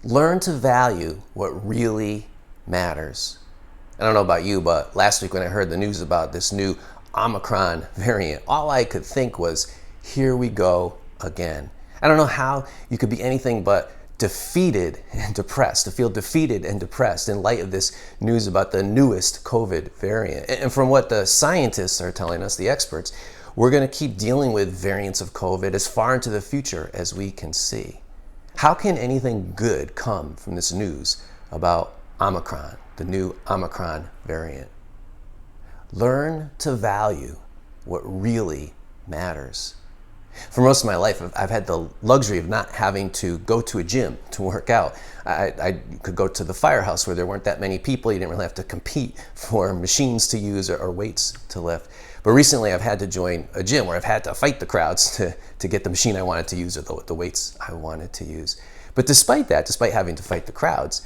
Learn to value what really matters. I don't know about you, but last week when I heard the news about this new Omicron variant, all I could think was, here we go again. I don't know how you could be anything but defeated and depressed, to feel defeated and depressed in light of this news about the newest COVID variant. And from what the scientists are telling us, the experts, we're going to keep dealing with variants of COVID as far into the future as we can see. How can anything good come from this news about Omicron, the new Omicron variant? Learn to value what really matters. For most of my life, I've had the luxury of not having to go to a gym to work out. I could go to the firehouse where there weren't that many people. You didn't really have to compete for machines to use or weights to lift. But recently I've had to join a gym where I've had to fight the crowds to get the machine I wanted to use or the weights I wanted to use. But despite that, despite having to fight the crowds,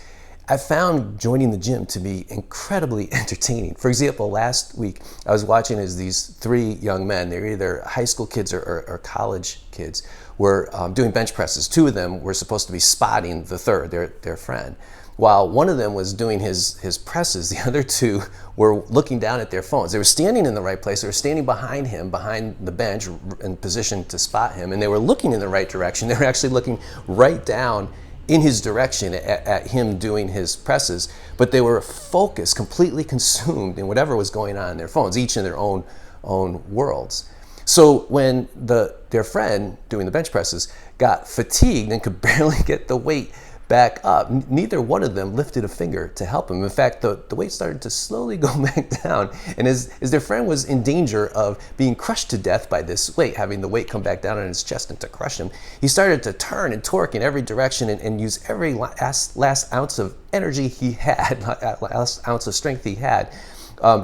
I found joining the gym to be incredibly entertaining. For example, last week I was watching as these three young men, they're either high school kids or college kids, were doing bench presses. Two of them were supposed to be spotting the third, their friend. While one of them was doing his presses, the other two were looking down at their phones. They were standing in the right place. They were standing behind him, behind the bench, in position to spot him, and they were looking in the right direction. They were actually looking right down in his direction at him doing his presses, but they were focused, completely consumed in whatever was going on in their phones, each in their own worlds. So when their friend doing the bench presses got fatigued and could barely get the weight back up, neither one of them lifted a finger to help him. In fact, the weight started to slowly go back down, and as their friend was in danger of being crushed to death by this weight, having the weight come back down on his chest and to crush him, he started to turn and torque in every direction and use every last ounce of energy he had, last ounce of strength he had,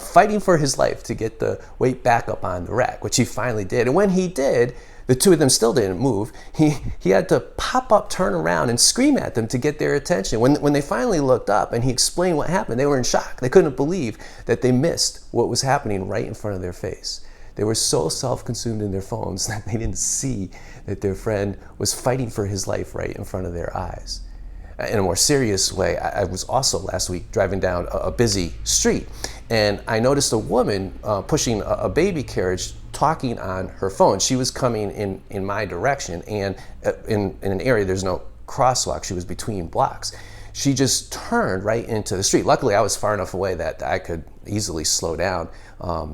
fighting for his life to get the weight back up on the rack, which he finally did. And when he did, the two of them still didn't move. He had to pop up, turn around, and scream at them to get their attention. When they finally looked up and he explained what happened, they were in shock. They couldn't believe that they missed what was happening right in front of their face. They were so self-consumed in their phones that they didn't see that their friend was fighting for his life right in front of their eyes. In a more serious way, I was also last week driving down a busy street, and I noticed a woman pushing a baby carriage talking on her phone. She was coming in my direction, and in an area there's no crosswalk. She was between blocks. She just turned right into the street. Luckily, I was far enough away that I could easily slow down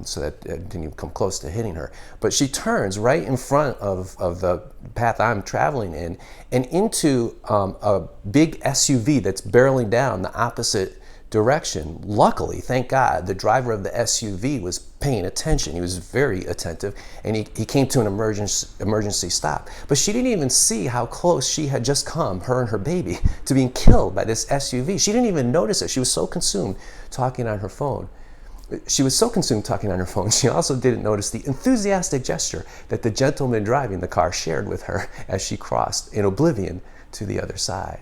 so that it didn't even come close to hitting her. But she turns right in front of the path I'm traveling in and into a big SUV that's barreling down the opposite direction. Luckily, thank God, the driver of the SUV was paying attention. He was very attentive, and he came to an emergency stop. But she didn't even see how close she had just come, her and her baby, to being killed by this SUV. She didn't even notice it. She was so consumed talking on her phone. She also didn't notice the enthusiastic gesture that the gentleman driving the car shared with her as she crossed in oblivion to the other side.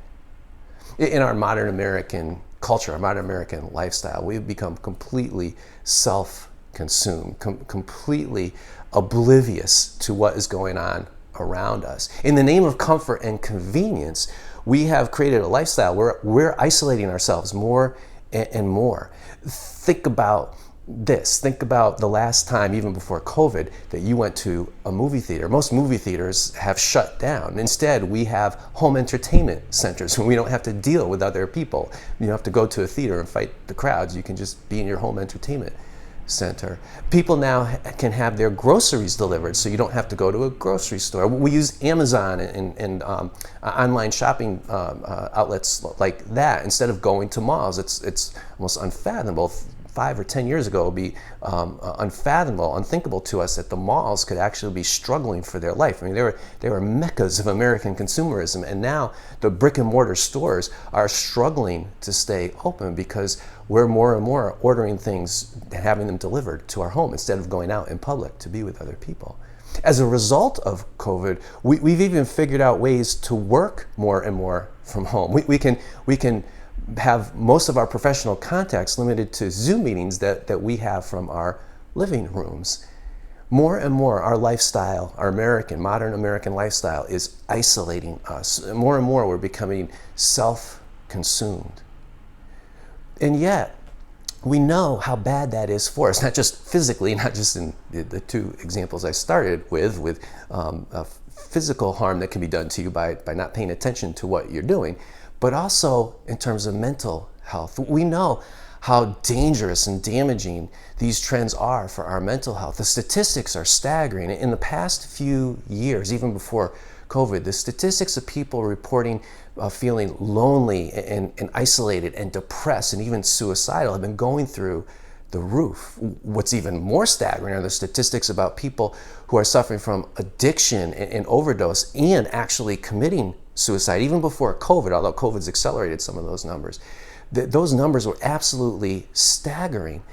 In our modern American culture, our modern American lifestyle, we've become completely self-consumed, completely oblivious to what is going on around us. In the name of comfort and convenience, we have created a lifestyle where we're isolating ourselves more and more. Think about this. Think about the last time, even before COVID, that you went to a movie theater. Most movie theaters have shut down. Instead, we have home entertainment centers where we don't have to deal with other people. You don't have to go to a theater and fight the crowds. You can just be in your home entertainment center. People now can have their groceries delivered, so you don't have to go to a grocery store. We use Amazon and online shopping outlets like that instead of going to malls. It's almost unfathomable. 5 or 10 years ago, it would be unfathomable, unthinkable to us that the malls could actually be struggling for their life. I mean, they were meccas of American consumerism, and now the brick and mortar stores are struggling to stay open because we're more and more ordering things and having them delivered to our home instead of going out in public to be with other people. As a result of COVID, we've even figured out ways to work more and more from home. We can have most of our professional contacts limited to Zoom meetings that we have from our living rooms. More and more, our lifestyle, our modern American lifestyle, is isolating us. More and more, we're becoming self-consumed. And yet, we know how bad that is for us, not just physically, not just in the two examples I started with physical harm that can be done to you by not paying attention to what you're doing, but also in terms of mental health. We know how dangerous and damaging these trends are for our mental health. The statistics are staggering. In the past few years, even before COVID, the statistics of people reporting feeling lonely and isolated and depressed and even suicidal have been going through the roof. What's even more staggering are the statistics about people who are suffering from addiction and overdose and actually committing suicide, even before COVID, although COVID's accelerated some of those numbers. Those numbers were absolutely staggering.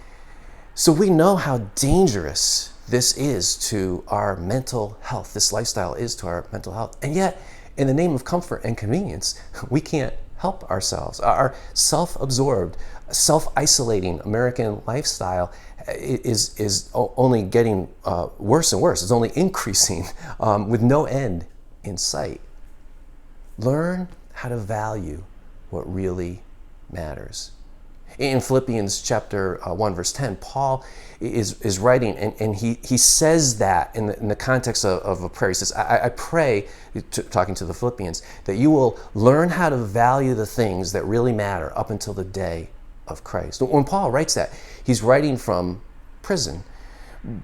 So we know how dangerous this is to our mental health, this lifestyle is to our mental health. And yet, in the name of comfort and convenience, we can't help ourselves. Our self-absorbed, self-isolating American lifestyle is only getting worse and worse. It's only increasing with no end in sight. Learn how to value what really matters. In Philippians chapter 1, verse 10, Paul is writing, and he says that in the context of a prayer. He says, I pray, talking to the Philippians, that you will learn how to value the things that really matter up until the day of Christ. When Paul writes that, he's writing from prison.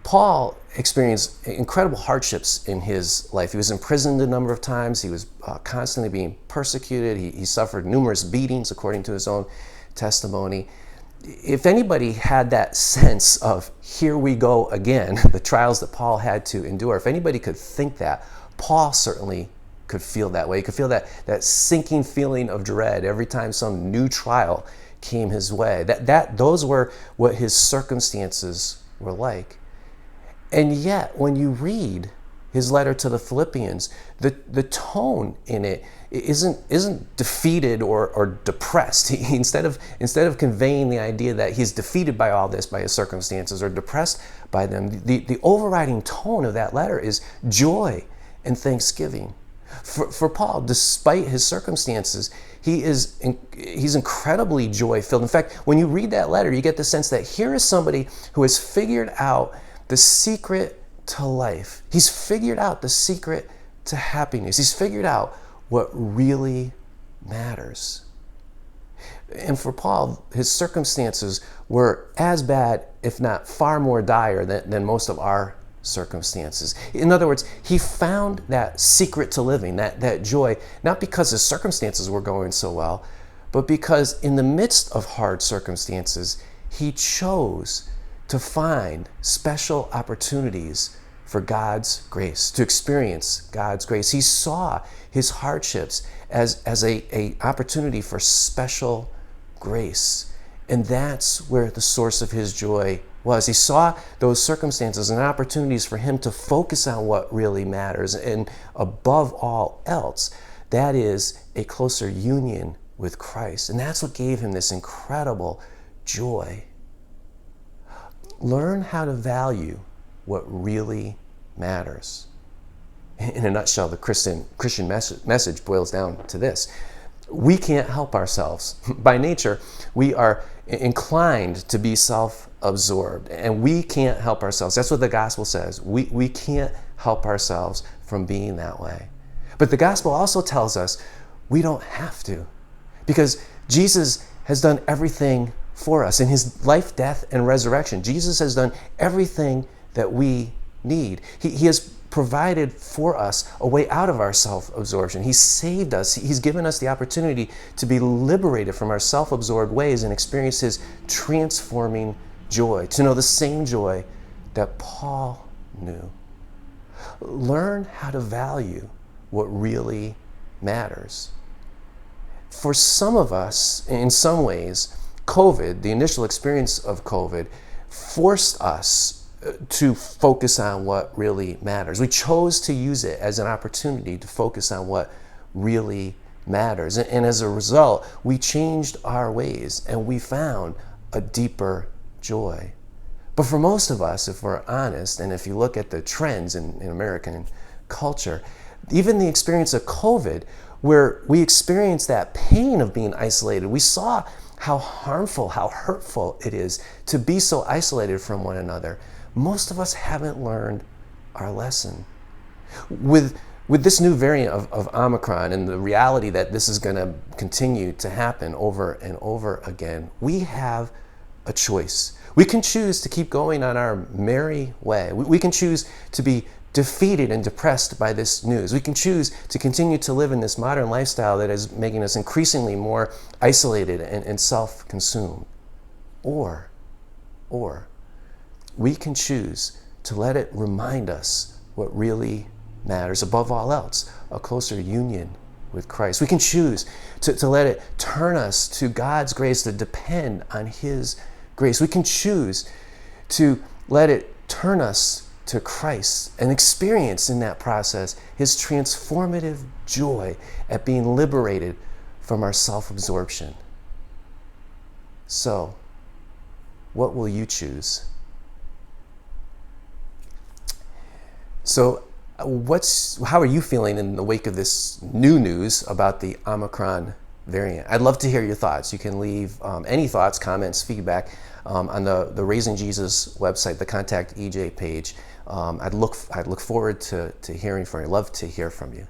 Paul experienced incredible hardships in his life. He was imprisoned a number of times. He was constantly being persecuted. He suffered numerous beatings, according to his own testimony. If anybody had that sense of, here we go again, the trials that Paul had to endure, if anybody could think that, Paul certainly could feel that way. He could feel that sinking feeling of dread every time some new trial came his way. Those were what his circumstances were like. And yet, when you read his letter to the Philippians, the tone in it isn't defeated or depressed. Instead of conveying the idea that he's defeated by all this, by his circumstances, or depressed by them, the overriding tone of that letter is joy and thanksgiving. For Paul, despite his circumstances, he's incredibly joy-filled. In fact, when you read that letter, you get the sense that here is somebody who has figured out the secret to life. He's figured out the secret to happiness. He's figured out what really matters. And for Paul, his circumstances were as bad, if not far more dire than most of our circumstances. In other words, he found that secret to living, that joy, not because his circumstances were going so well, but because in the midst of hard circumstances, he chose to find special opportunities for God's grace, to experience God's grace. He saw his hardships as a opportunity for special grace. And that's where the source of his joy was. He saw those circumstances and opportunities for him to focus on what really matters. And above all else, that is a closer union with Christ. And that's what gave him this incredible joy. Learn how to value what really matters. In a nutshell, the Christian message boils down to this. We can't help ourselves. By nature, we are inclined to be self-absorbed, and we can't help ourselves. That's what the gospel says. We can't help ourselves from being that way. But the gospel also tells us we don't have to, because Jesus has done everything for us. In his life, death, and resurrection, Jesus has done everything that we need. He has provided for us a way out of our self-absorption. He saved us. He's given us the opportunity to be liberated from our self-absorbed ways and experience his transforming joy, to know the same joy that Paul knew. Learn how to value what really matters. For some of us, in some ways, COVID, the initial experience of COVID, forced us to focus on what really matters. We chose to use it as an opportunity to focus on what really matters. And as a result, we changed our ways and we found a deeper joy. But for most of us, if we're honest, and if you look at the trends in American culture, even the experience of COVID, where we experienced that pain of being isolated, we saw how harmful, how hurtful it is to be so isolated from one another. Most of us haven't learned our lesson. With this new variant of Omicron and the reality that this is going to continue to happen over and over again, we have a choice. We can choose to keep going on our merry way. We can choose to be defeated and depressed by this news. We can choose to continue to live in this modern lifestyle that is making us increasingly more isolated and self-consumed. Or we can choose to let it remind us what really matters, above all else, a closer union with Christ. We can choose to let it turn us to God's grace, to depend on His grace. We can choose to let it turn us to Christ and experience in that process His transformative joy at being liberated from our self-absorption. So, what will you choose? So, how are you feeling in the wake of this new news about the Omicron variant? I'd love to hear your thoughts. You can leave any thoughts, comments, feedback on the Raising Jesus website, the Contact EJ page. I'd look forward to hearing from you. Love to hear from you.